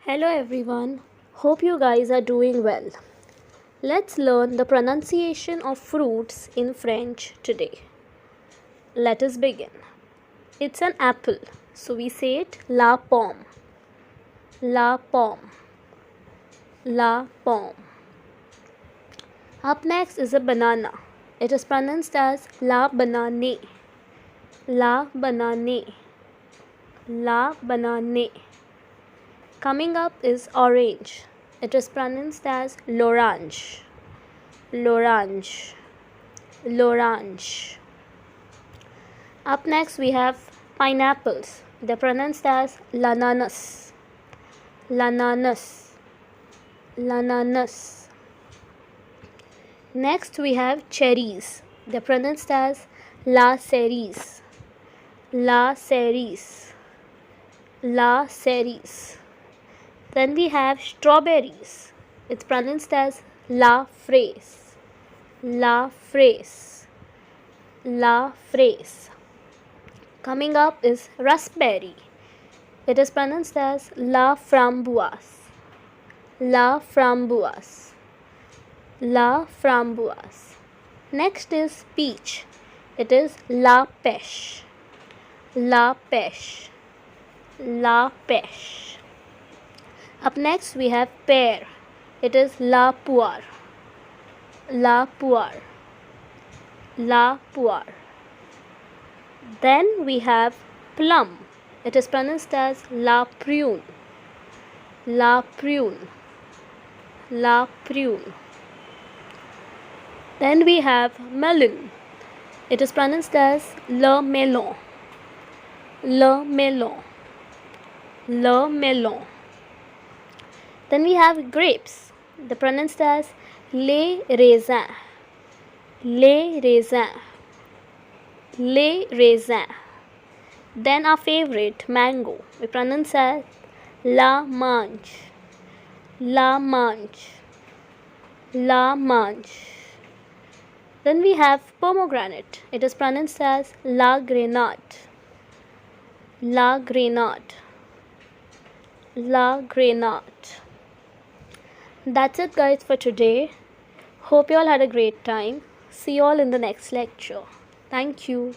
Hello everyone, hope you guys are doing well. Let's learn the pronunciation of fruits in French today. Let us begin. It's an apple, so we say it la pomme, la pomme, la pomme. Up next is a banana. It is pronounced as la banane, la banane, la banane. Coming up is orange. It is pronounced as l'orange, l'orange, l'orange. Up next we have pineapples. They're pronounced as l'ananas, l'ananas, l'ananas. Next we have cherries. They're pronounced as la cerise, la cerise, la cerise. Then we have strawberries. It's pronounced as la fraise, la fraise, la fraise. Coming up is raspberry. It is pronounced as la framboise, la framboise, la framboise. Next is peach. It is la pêche, la pêche, la pêche. Up next we have pear. It is la poire, la poire, la poire. Then we have plum. It is pronounced as la prune, la prune, la prune. Then we have melon. It is pronounced as le melon, le melon, le melon. Then we have grapes. They're pronounced as les raisins, les raisins, les raisins. Then our favorite, mango. We pronounce as la mangue, la mangue, la mangue. Then we have pomegranate. It is pronounced as la grenade, la grenade, la grenade. That's it guys for today. Hope you all had a great time. See you all in the next lecture. Thank you.